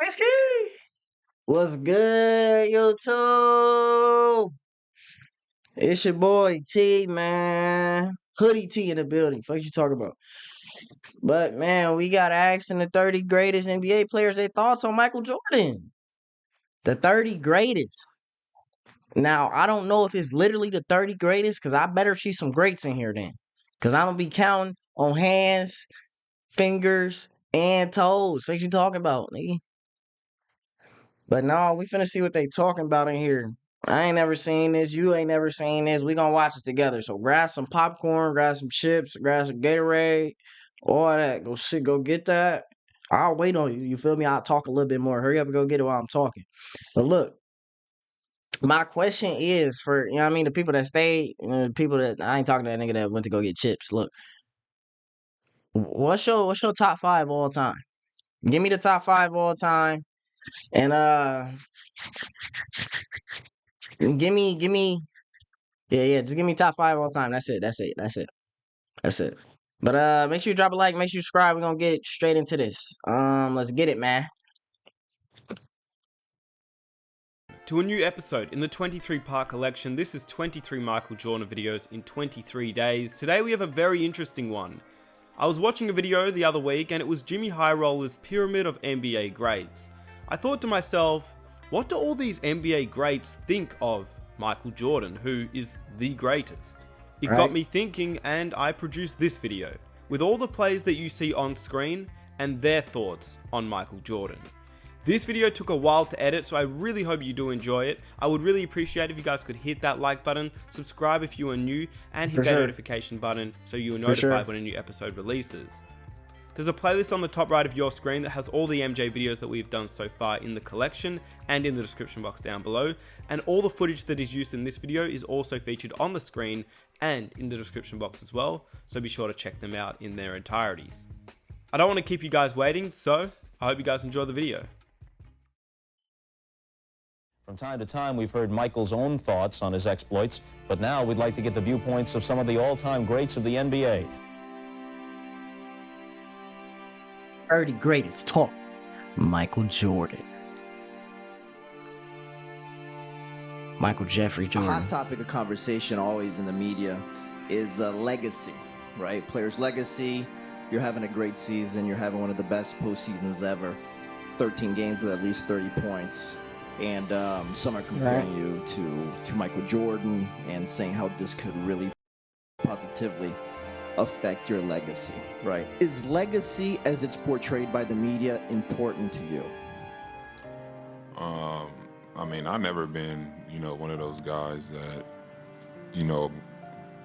Whiskey. What's good, YouTube? It's your boy T, man. Hoodie T in the building. Fuck you talking about? But man, we got asking the 30 greatest NBA players their thoughts on Michael Jordan. The 30 greatest. Now, I don't know if it's literally the 30 greatest, because I better see some greats in here then. Because I'm going to be counting on hands, fingers, and toes. What you talking about, nigga? But no, we finna see what they talking about in here. I ain't never seen this. You ain't never seen this. We gonna watch it together. So grab some popcorn, grab some chips, grab some Gatorade, all that. Go get that. I'll wait on you. You feel me? I'll talk a little bit more. Hurry up and go get it while I'm talking. But look, my question is for, you know what I mean, the people that stayed, people that, I ain't talking to that nigga that went to go get chips. Look, what's your top five all time? Give me the top five all time. And give me yeah, just give me top five all time. That's it. But make sure you drop a like, make sure you subscribe. We're gonna get straight into this. Let's get it, man. To a new episode in the 23 part collection. This is 23 Michael Jordan videos in 23 days. Today we have a very interesting one. I was watching a video the other week and it was Jimmy High Roller's Pyramid of NBA Greats. I thought to myself, what do all these NBA greats think of Michael Jordan, who is the greatest? It got me thinking, and I produced this video with all the plays that you see on screen and their thoughts on Michael Jordan. This video took a while to edit, so I really hope you do enjoy it. I would really appreciate if you guys could hit that like button, subscribe if you are new, and hit that notification button so you are notified when a new episode releases. There's a playlist on the top right of your screen that has all the MJ videos that we've done so far in the collection and in the description box down below, and all the footage that is used in this video is also featured on the screen and in the description box as well, so be sure to check them out in their entireties. I don't want to keep you guys waiting, so I hope you guys enjoy the video. From time to time, we've heard Michael's own thoughts on his exploits, but now we'd like to get the viewpoints of some of the all-time greats of the NBA. 30 greatest talk. Michael Jordan. Michael Jeffrey Jordan. A hot topic of conversation always in the media is legacy, right? Players' legacy. You're having a great season. You're having one of the best postseasons ever. 13 games with at least 30 points. And some are comparing you to Michael Jordan and saying how this could really positively affect your legacy, right? Is legacy, as it's portrayed by the media, important to you? I mean, I've never been, one of those guys that,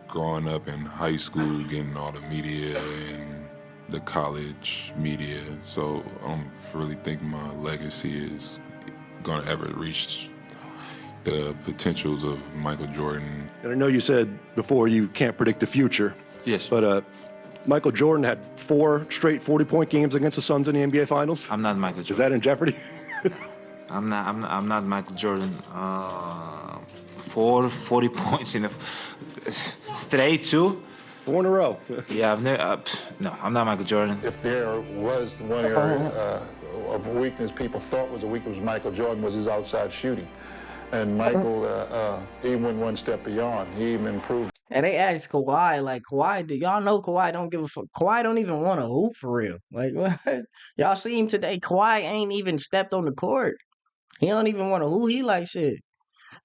growing up in high school, getting all the media and the college media. So I don't really think my legacy is going to ever reach the potentials of Michael Jordan. And I know you said before you can't predict the future. Yes. But Michael Jordan had 4 straight 40-point games against the Suns in the NBA Finals. I'm not Michael Jordan. Is that in jeopardy? I'm not Michael Jordan. 40 points in a straight 2. 4 in a row. Yeah, I've never. No, I'm not Michael Jordan. If there was one area of weakness people thought was a weakness with Michael Jordan was his outside shooting. And Michael, he went one step beyond. He even improved. And they asked Kawhi, like, Kawhi, do y'all know Kawhi don't give a fuck? Kawhi don't even want to hoop for real. Like, what? Y'all see him today? Kawhi ain't even stepped on the court. He don't even want to hoop. He like, shit,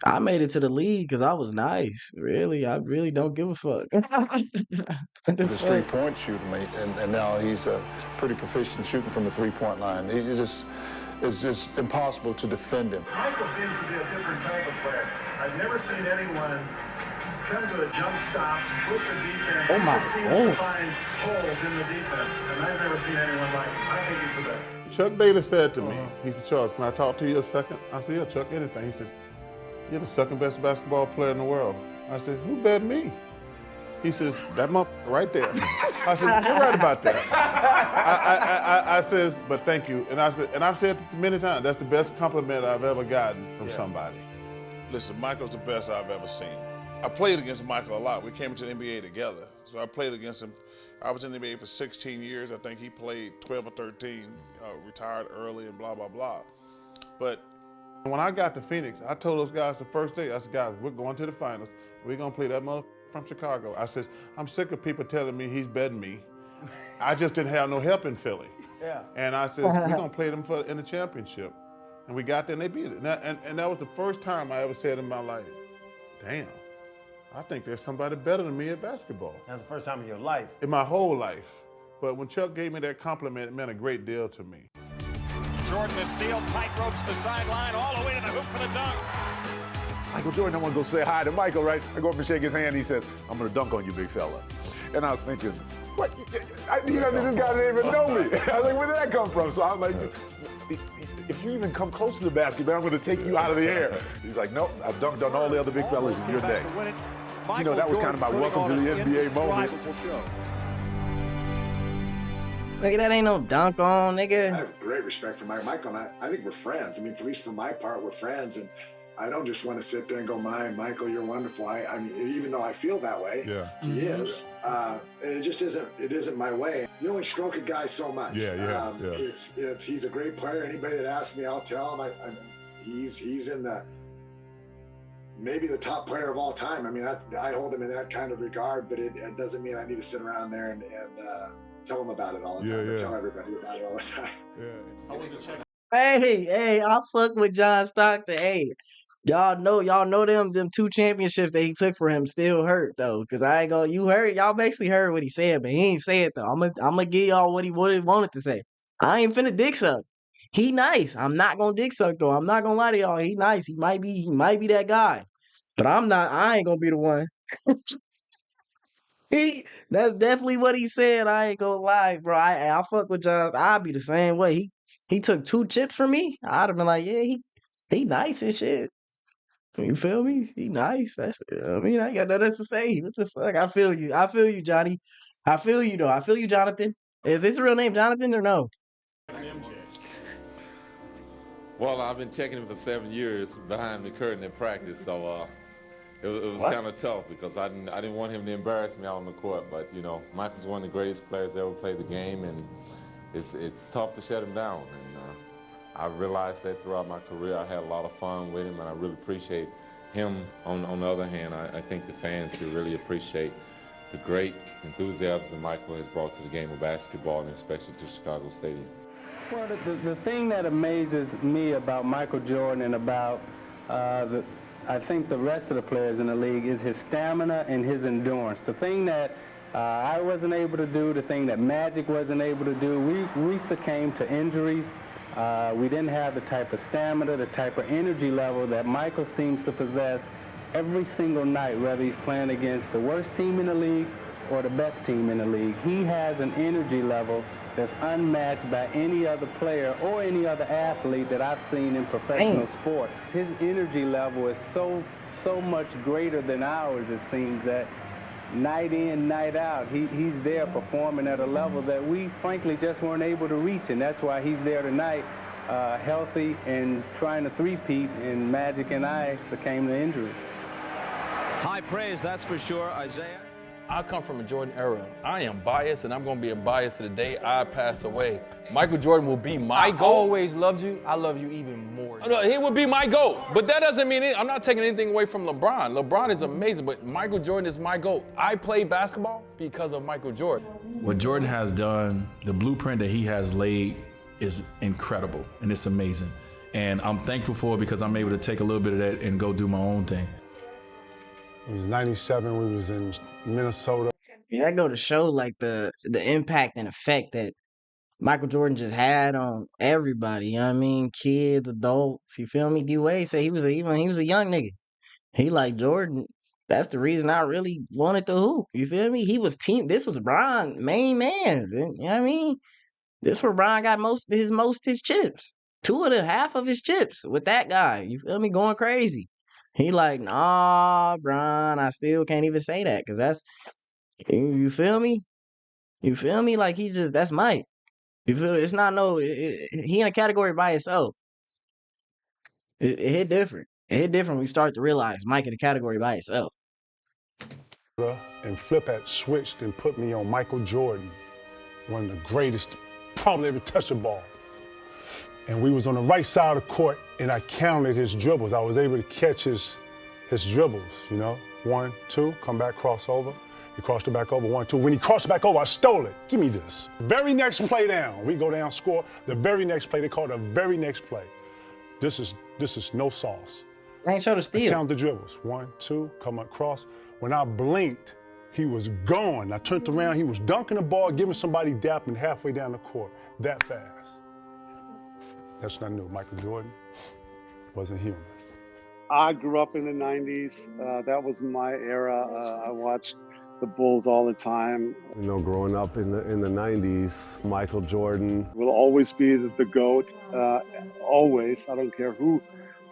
I made it to the league because I was nice. Really, I really don't give a fuck. His three-point shooting, mate, and now he's pretty proficient shooting from the three-point line. It's just impossible to defend him. Michael seems to be a different type of player. I've never seen anyone come to a jump stop, split the defense. Oh my he just seems to find holes in the defense, and I've never seen anyone like him. I think he's the best. Chuck Daly said to me, he said, Charles, can I talk to you a second? I said, yeah, Chuck, anything. He said, you're the second best basketball player in the world. I said, who bet me? He says, that motherfucker right there. I said, you're right about that. I says, but thank you. And I said, and I've said it many times, that's the best compliment I've ever gotten from somebody. Listen, Michael's the best I've ever seen. I played against Michael a lot. We came into the NBA together. So I played against him. I was in the NBA for 16 years. I think he played 12 or 13, retired early and blah, blah, blah. But when I got to Phoenix, I told those guys the first day, I said, guys, we're going to the finals. We're going to play that motherfucker from Chicago. I said, I'm sick of people telling me he's better than me. I just didn't have no help in Philly. Yeah. And I said, we're going to play them in the championship. And we got there and they beat it. And that was the first time I ever said in my life, damn, I think there's somebody better than me at basketball. That's the first time in your life. In my whole life. But when Chuck gave me that compliment, it meant a great deal to me. Jordan the steal, tight ropes the sideline, all the way to the hoop for the dunk. Michael Jordan, I want to go say hi to Michael, right? I go up and shake his hand. He says, I'm going to dunk on you, big fella. And I was thinking, what? You know, this guy didn't even know me. I was like, where did that come from? So I'm like, if you even come close to the basket, I'm going to take you out of the air. He's like, nope, I've dunked on all the other big fellas, and you're next. You know, that was kind of my welcome to the NBA moment. Nigga, that ain't no dunk on, nigga. I have great respect for Michael, and I think we're friends. I mean, at least for my part, we're friends, and I don't just want to sit there and go, Michael, you're wonderful. I mean, even though I feel that way, he is. It just isn't my way. You only stroke a guy so much. He's a great player. Anybody that asks me, I'll tell him. He's in maybe the top player of all time. I mean, I hold him in that kind of regard, but it doesn't mean I need to sit around there and tell him about it all the time, or tell everybody about it all the time. Hey, I fuck with John Stockton. Hey, y'all know them 2 championships that he took for him still hurt though. Cause I ain't gonna, y'all basically heard what he said, but he ain't say it though. I'm gonna give y'all what he wanted to say. I ain't finna dick suck. He nice. I'm not gonna dick suck though. I'm not gonna lie to y'all. He nice. He might be that guy. But I ain't gonna be the one. That's definitely what he said. I ain't gonna lie, bro. I fuck with John. I'll be the same way. He took 2 chips from me. I'd have been like, yeah, he nice and shit. You feel me? He nice. I ain't got nothing to say. What the fuck? I feel you, Johnny. I feel you though. I feel you, Jonathan. Is his real name Jonathan or no? Well, I've been checking him for 7 years behind the curtain in practice, so it was kind of tough because I didn't want him to embarrass me out on the court. But you know, Michael's one of the greatest players to ever play the game, and it's tough to shut him down. And I realized that throughout my career. I had a lot of fun with him, and I really appreciate him. On the other hand, I think the fans should really appreciate the great enthusiasm that Michael has brought to the game of basketball, and especially to Chicago Stadium. Well, the thing that amazes me about Michael Jordan and about I think the rest of the players in the league is his stamina and his endurance. The thing that I wasn't able to do, the thing that Magic wasn't able to do, we succumbed to injuries. We didn't have the type of stamina, the type of energy level that Michael seems to possess every single night, whether he's playing against the worst team in the league or the best team in the league. He has an energy level that's unmatched by any other player or any other athlete that I've seen in professional sports. His energy level is so much greater than ours, it seems, that night in, night out, he's there performing at a level that we frankly just weren't able to reach, and that's why he's there tonight, healthy and trying to three-peat, and Magic and I succumbed to injury. High praise, that's for sure, Isaiah. I come from a Jordan era. I am biased, and I'm going to be biased to the day I pass away. Michael Jordan will be my GOAT. I always loved you. I love you even more. No, he would be my GOAT, but that doesn't mean I'm not taking anything away from LeBron. LeBron is amazing, but Michael Jordan is my GOAT. I play basketball because of Michael Jordan. What Jordan has done, the blueprint that he has laid is incredible, and it's amazing. And I'm thankful for it because I'm able to take a little bit of that and go do my own thing. It was 97, we was in Minnesota. Yeah, that go to show like the impact and effect that Michael Jordan just had on everybody. You know what I mean? Kids, adults. You feel me? D-Wade said he was a young nigga. He like Jordan. That's the reason I really wanted to hoop. You feel me? He was this was Bron main man's. You know what I mean? This where Bron got his chips. Half of his chips with that guy. You feel me? Going crazy. He like, nah, Bron, I still can't even say that because that's, you feel me? You feel me? Like that's Mike. You feel it's not he in a category by himself. It hit different. It hit different when you start to realize Mike in a category by himself. and Flip had switched and put me on Michael Jordan, one of the greatest, probably ever touched the ball. And we was on the right side of the court, and I counted his dribbles. I was able to catch his dribbles, you know? 1, 2, come back, cross over. He crossed it back over, 1, 2. When he crossed it back over, I stole it. Give me this. Very next play down. We go down, score. The very next play, they call it the very next play. This is no sauce. I ain't show the steal. I count the dribbles. 1, 2, come across. When I blinked, he was gone. I turned around, he was dunking the ball, giving somebody dapping halfway down the court. That fast. That's not new. Michael Jordan wasn't human. I grew up in the 90s. That was my era. I watched the Bulls all the time. You know, growing up in the 90s, Michael Jordan Will always be the GOAT. Always. I don't care who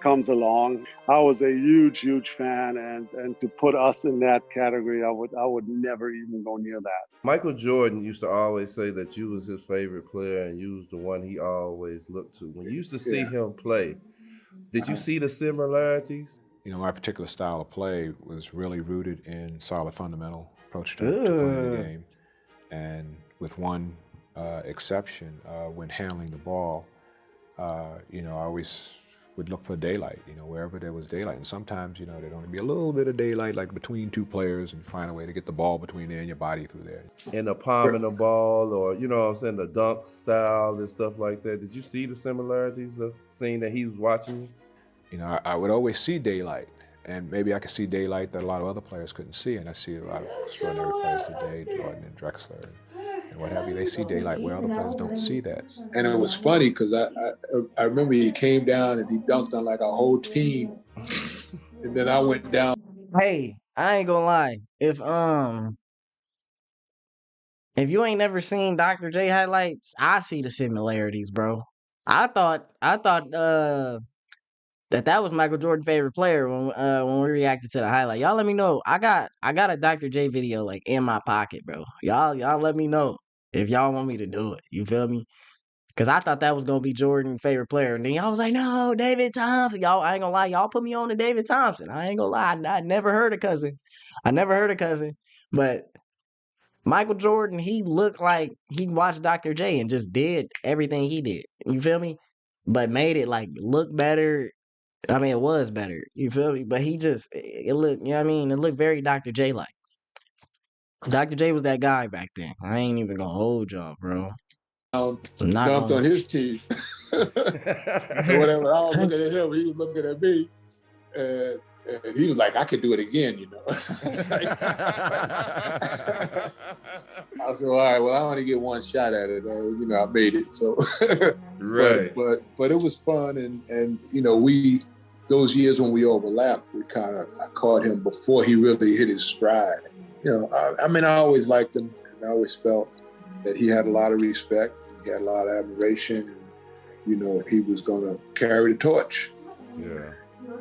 comes along. I was a huge fan, and to put us in that category, I would never even go near that. Michael Jordan used to always say that you was his favorite player and you was the one he always looked to. When you used to see him play, did you see the similarities? You know, my particular style of play was really rooted in solid fundamental approach to playing the game. And with one exception, when handling the ball, you know, I always would look for daylight, you know, wherever there was daylight. And sometimes, you know, there'd only be a little bit of daylight, like between two players, and find a way to get the ball between there and your body through there. In the palm of the ball, or, you know what I'm saying, the dunk style and stuff like that. Did you see the similarities of seeing that he was watching you? You know, I would always see daylight, and maybe I could see daylight that a lot of other players couldn't see, and I see a lot of extraordinary players today, Jordan and Drexler and what have you. They see daylight where other players don't see that. And it was funny because I remember he came down and he dunked on like a whole team, and then I went down. Hey, I ain't gonna lie. If you ain't never seen Dr. J highlights, I see the similarities, bro. I thought that was Michael Jordan's favorite player when we reacted to the highlight. Y'all let me know. I got a Dr. J video like in my pocket, bro. Y'all let me know if y'all want me to do it. You feel me? Cause I thought that was gonna be Jordan's favorite player, and then y'all was like, no, David Thompson. Y'all, I ain't gonna lie, y'all put me on to David Thompson. I ain't gonna lie, I never heard of Cousin. But Michael Jordan, he looked like he watched Dr. J and just did everything he did. You feel me? But made it like look better. I mean, it was better. You feel me? But it looked, you know what I mean? It looked very Dr. J like. Dr. J was that guy back then. I ain't even gonna hold y'all, bro. Dumped on his team. Whatever. I was looking at him, he was looking at me, and he was like, I could do it again, you know. I said, all right, well, I only get one shot at it. You know, I made it. So, right. But it was fun, and you know, those years when we overlapped, I caught him before he really hit his stride. You know, I mean, I always liked him, and I always felt that he had a lot of respect, he had a lot of admiration, and, you know, he was going to carry the torch. Yeah.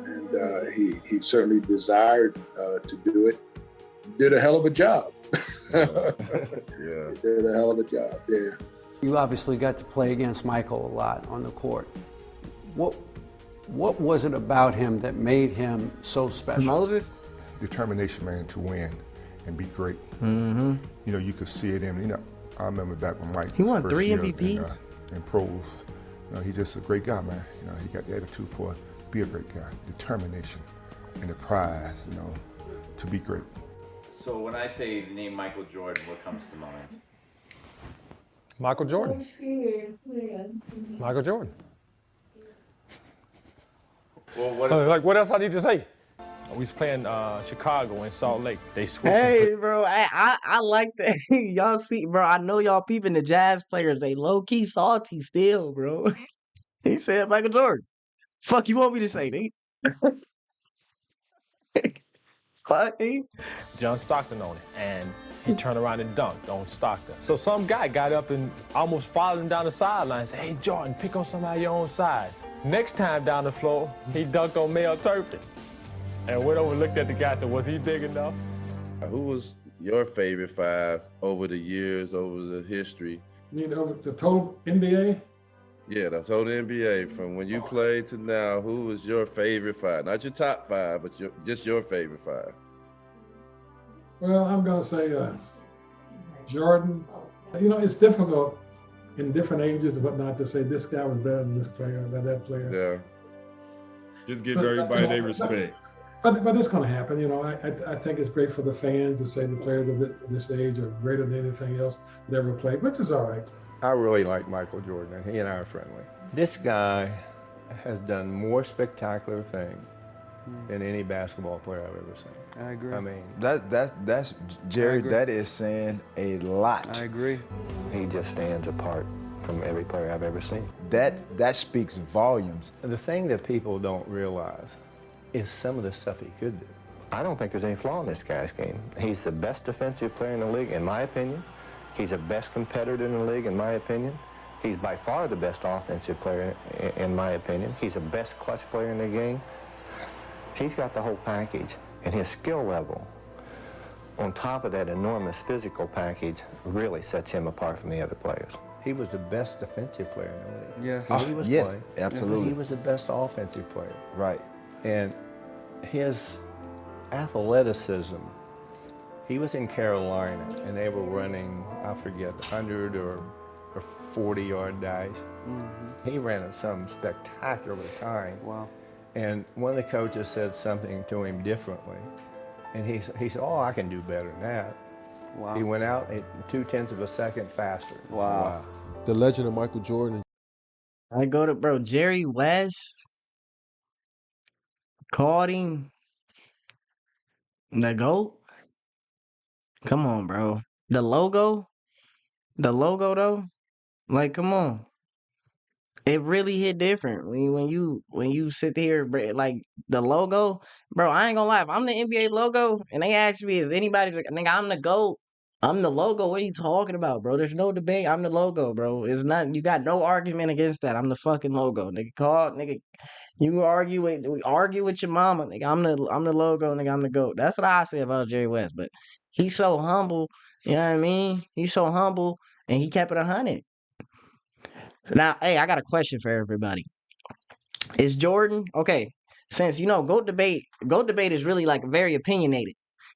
And he certainly desired to do it. Did a hell of a job. Yeah. Did a hell of a job, yeah. You obviously got to play against Michael a lot on the court. What was it about him that made him so special? Moses? Determination, man, to win and be great. Mm-hmm. You know, you could see it in, you know, I remember back when Mike he won first 3 year MVPs in pros. You know, he's just a great guy, man. You know, he got the attitude for be a great guy, determination and the pride, you know, to be great. So when I say the name Michael Jordan, what comes to mind? Michael Jordan. Michael Jordan. Well, what else I need to say? We was playing Chicago in Salt Lake. They switched. Hey, bro, I like that. Y'all see, bro, I know y'all peeping the Jazz players. They low-key salty still, bro. He said Michael Jordan. Fuck you want me to say, nigga? Fuck, nigga. John Stockton on it, and he turned around and dunked on Stockton. So some guy got up and almost followed him down the sideline and said, hey, Jordan, pick on somebody your own size. Next time down the floor, he dunked on Mel Turpin. And went over and looked at the guy and said, was he big enough? Who was your favorite 5 over the years, over the history? You mean over the total NBA? Yeah, the total NBA. From when you played to now, who was your favorite 5? Not your top 5, but just your favorite 5. Well, I'm going to say Jordan. You know, it's difficult in different ages and whatnot to say this guy was better than this player, than that player. Yeah. Just give everybody their respect. But it's going to happen. You know, I think it's great for the fans to say the players of this age are greater than anything else that ever played, which is all right. I really like Michael Jordan, and he and I are friendly. This guy has done more spectacular things than any basketball player I've ever seen. I agree. I mean, That's Jerry. That is saying a lot. I agree. he just stands apart from every player I've ever seen. That speaks volumes. And the thing that people don't realize is some of the stuff he could do. I don't think there's any flaw in this guy's game. He's the best defensive player in the league, in my opinion. He's the best competitor in the league, in my opinion. He's by far the best offensive player, in my opinion. He's the best clutch player in the game. He's got the whole package, and his skill level, on top of that enormous physical package, really sets him apart from the other players. He was the best defensive player in the league. Yes. When he was playing, absolutely. he was the best offensive player. Right. And his athleticism, he was in Carolina, and they were running, I forget, 100 or 40-yard dash. Mm-hmm. He ran at some spectacular time. Wow. And one of the coaches said something to him differently. And he said, oh, I can do better than that. Wow. He went out at 0.2 of a second faster. Wow. The legend of Michael Jordan. I go to, bro, Jerry West called him the GOAT. Come on, bro. The logo though, like, come on. It really hit different when you sit there, bro, like the logo, bro. I ain't gonna lie. If I'm the NBA logo and they ask me, is anybody, nigga, I'm the GOAT. I'm the logo. What are you talking about, bro? There's no debate. I'm the logo, bro. It's not. You got no argument against that. I'm the fucking logo, nigga. Nigga. You argue with your mama, nigga. I'm the logo, nigga. I'm the GOAT. That's what I say about Jerry West. But he's so humble. You know what I mean? He's so humble, and he kept it 100. Now, hey, I got a question for everybody. Is Jordan okay? Since GOAT debate is really like very opinionated.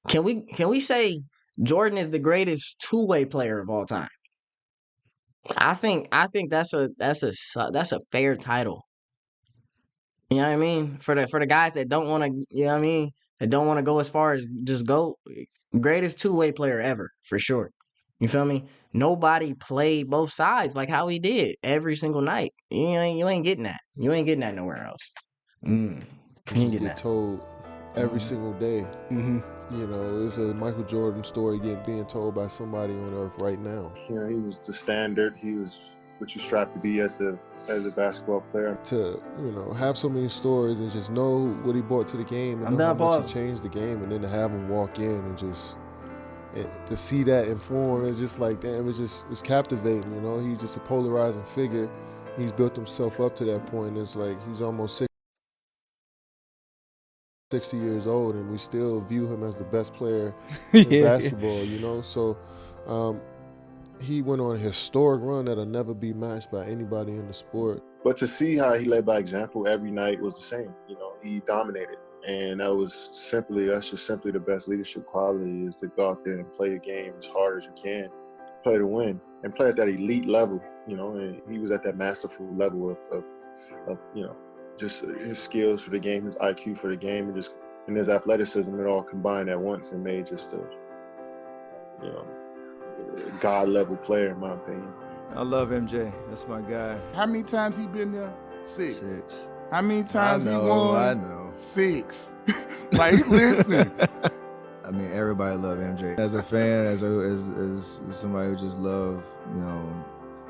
Can we say Jordan is the greatest two-way player of all time? I think that's a fair title. You know what I mean? For the guys that don't want to, you know what I mean, that don't want to go as far as just GOAT, greatest two-way player ever for sure. You feel me? Nobody played both sides like how he did every single night. You ain't getting that. You ain't getting that nowhere else. You ain't getting that. Told every single day. Mm-hmm. You know, it's a Michael Jordan story being told by somebody on earth right now. You know, he was the standard. He was what you strive to be as a basketball player. To, have so many stories and just know what he brought to the game and know how much he changed the game, and then to have him walk in and just to see that inform, it's just like, damn, it's captivating, He's just a polarizing figure. He's built himself up to that point. It's like he's almost 60 years old, and we still view him as the best player in basketball, So he went on a historic run that'll never be matched by anybody in the sport. But to see how he led by example every night was the same. He dominated. And that's just simply the best leadership quality, is to go out there and play a game as hard as you can, play to win, and play at that elite level, and he was at that masterful level of just his skills for the game, his IQ for the game, and his athleticism, it all combined at once and made just a God level player, in my opinion. I love MJ. That's my guy. How many times he been there? Six. How many times he won? I know. 6. Like, listen. I mean, everybody love MJ. As a fan, as somebody who just love,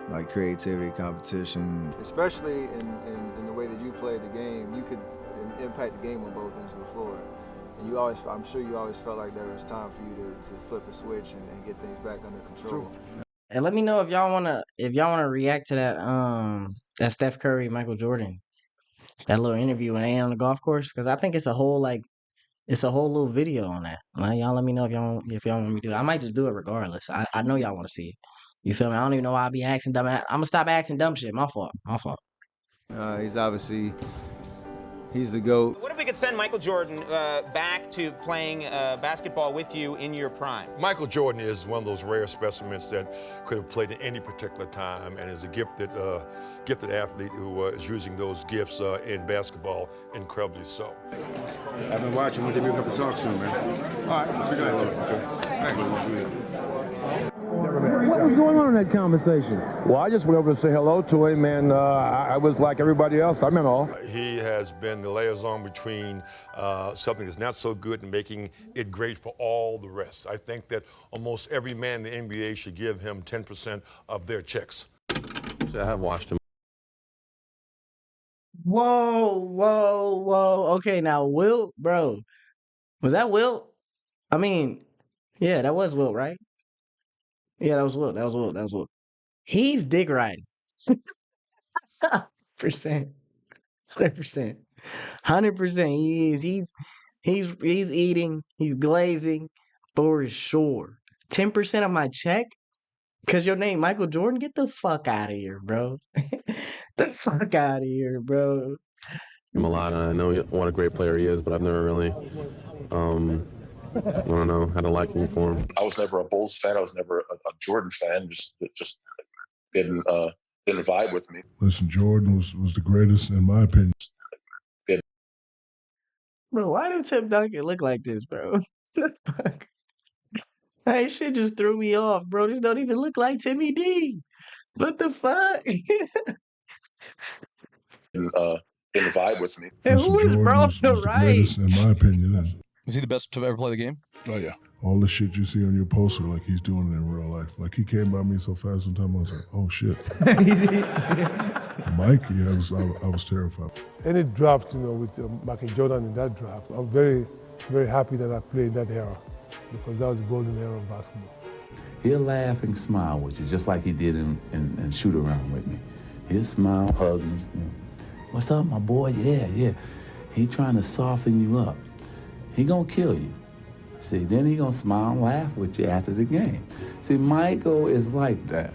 like creativity, competition. Especially in the way that you played the game, you could impact the game on both ends of the floor. And I'm sure you always felt like there was time for you to flip a switch and get things back under control. True. And let me know if y'all wanna react to that Steph Curry, Michael Jordan, that little interview when they on the golf course, because I think it's a whole little video on that. Like, y'all let me know if y'all want me to do it. I might just do it regardless. I know y'all want to see it. You feel me? I don't even know why I be asking dumb. I'm gonna stop asking dumb shit. My fault. He's the GOAT. What if we could send Michael Jordan back to playing basketball with you in your prime? Michael Jordan is one of those rare specimens that could have played at any particular time and is a gifted athlete who is using those gifts in basketball incredibly so. I've been watching. We'll give you a couple talks soon, man. All right. Be good. What was going on in that conversation? Well, I just went over to say hello to him, and I was like everybody else. I meant all. He has been the liaison between something that's not so good and making it great for all the rest. I think that almost every man in the NBA should give him 10% of their checks. So I have watched him. Whoa. Okay, now Wilt, bro. Was that Wilt? I mean, yeah, that was Wilt, right? Yeah, that was Wilt. He's dick riding. 100%. 100%. He is. He's eating. He's glazing for sure. 10% of my check? Cause your name Michael Jordan? Get the fuck out of here, bro. The fuck out of here, bro. Him a lot. I know what a great player he is, but I've never really, I don't know, had a liking for him. I was never a Bulls fan. I was never a Jordan fan. Just didn't vibe with me. Listen, Jordan was the greatest in my opinion. Bro, why did Tim Duncan look like this, bro? The fuck? That shit just threw me off, bro. This don't even look like Timmy D. What the fuck? Didn't vibe with me. And who is bro on the right? Greatest, in my opinion. Is he the best to ever play the game? Oh yeah. All the shit you see on your poster, like he's doing it in real life. Like he came by me so fast one time, I was like, oh shit. Mike, yeah, I was terrified. Any draft, with Michael Jordan in that draft, I'm very, very happy that I played that era because that was the golden era of basketball. He'll laugh and smile with you, just like he did in shoot around with me. He'll smile, hug me. What's up, my boy? Yeah. He trying to soften you up. He gonna kill you. See, then he gonna smile and laugh with you after the game. See, Michael is like that.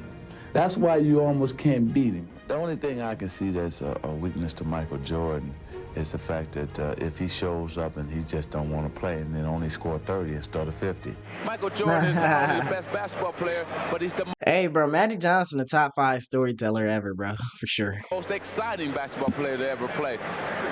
That's why you almost can't beat him. The only thing I can see that's a weakness to Michael Jordan is the fact that if he shows up and he just don't want to play and then only score 30 instead of 50. Michael Jordan is not only the best basketball player, but he's the Hey, bro, Magic Johnson, the top 5 storyteller ever, bro, for sure. most exciting basketball player to ever play.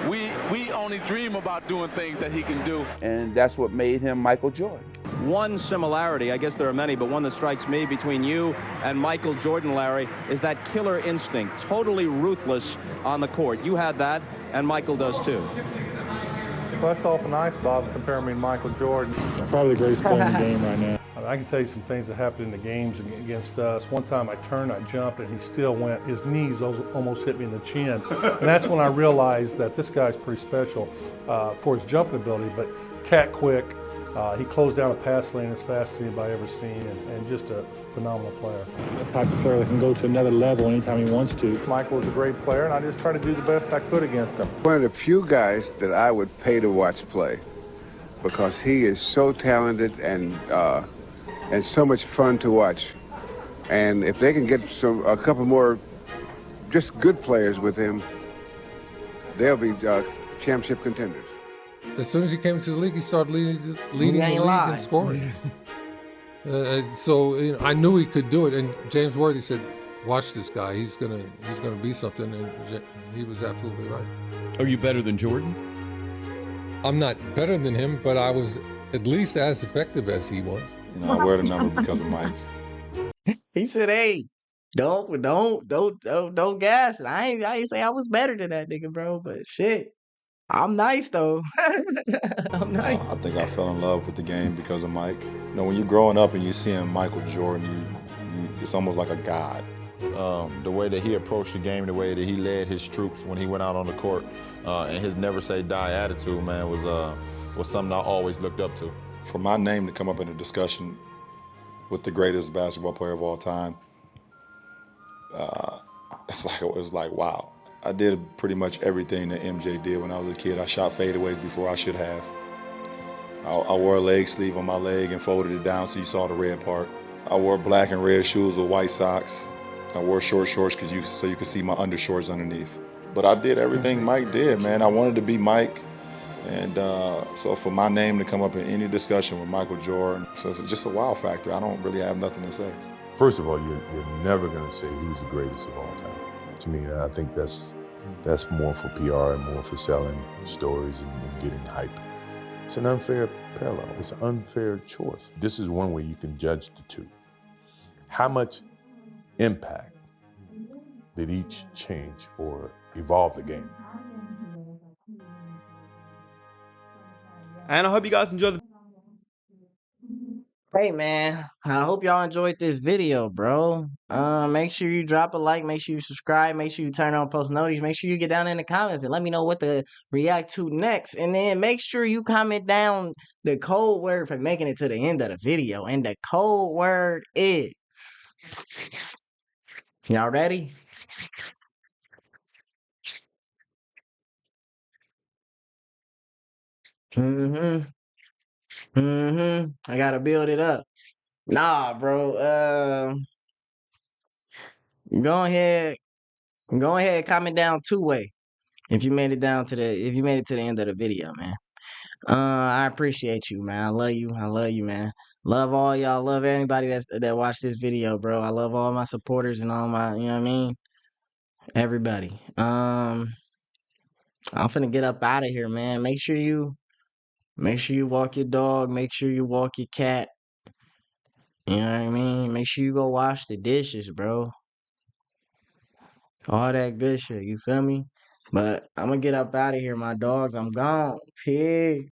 We only dream about doing things that he can do. And that's what made him Michael Jordan. One similarity, I guess there are many, but one that strikes me between you and Michael Jordan, Larry, is that killer instinct, totally ruthless on the court. You had that, and Michael does too. Well, that's awful nice, Bob, comparing me to Michael Jordan. Probably the greatest player in the game right now. I can tell you some things that happened in the games against us. One time I turned, I jumped, and he still went. His knees almost hit me in the chin. And that's when I realized that this guy's pretty special for his jumping ability, but cat quick. He closed down a pass lane as fast as anybody ever seen, and just a phenomenal player. A type of player that can go to another level anytime he wants to. Michael was a great player, and I just tried to do the best I could against him. One of the few guys that I would pay to watch play because he is so talented and so much fun to watch. And if they can get a couple more just good players with him, they'll be championship contenders. As soon as he came into the league, he started leading the league in scoring. So I knew he could do it. And James Worthy said, "Watch this guy. He's gonna be something." And he was absolutely right. Are you better than Jordan? I'm not better than him, but I was at least as effective as he was. I wear the number because of Mike. He said, "Hey, don't gas it. I ain't say I was better than that nigga, bro. But shit, I'm nice though. I'm nice." I think I fell in love with the game because of Mike. When you're growing up and you seeing Michael Jordan, it's almost like a god. The way that he approached the game, the way that he led his troops when he went out on the court, and his never say die attitude, man, was something I always looked up to. For my name to come up in a discussion with the greatest basketball player of all time, it was like wow. I did pretty much everything that MJ did when I was a kid. I shot fadeaways before I should have. I wore a leg sleeve on my leg and folded it down so you saw the red part. I wore black and red shoes with white socks. I wore short shorts so you could see my undershorts underneath. But I did everything Mike did, man. I wanted to be Mike. And so for my name to come up in any discussion with Michael Jordan, so it's just a wow factor. I don't really have nothing to say. First of all, you're never going to say who's the greatest of all time. To me, I think that's more for PR and more for selling stories and getting hype. It's an unfair parallel. It's an unfair choice. This is one way you can judge the two. How much impact did each change or evolve the game? And I hope you guys enjoy the Hey man, I hope y'all enjoyed this video, bro. Make sure you drop a like, make sure you subscribe, make sure you turn on post notifications, make sure you get down in the comments and let me know what to react to next. And then make sure you comment down the code word for making it to the end of the video. And the code word is, y'all ready? I gotta build it up. Nah, bro. Go ahead, comment down two-way if you made it to the end of the video, man. I appreciate you, man. I love you, man. Love all y'all. Love anybody that watched this video, bro. I love all my supporters and all my, you know what I mean? Everybody. I'm finna get up out of here, man. Make sure you walk your dog. Make sure you walk your cat. You know what I mean? Make sure you go wash the dishes, bro. All that good shit, you feel me? But I'm gonna get up out of here, my dogs. I'm gone. Peace.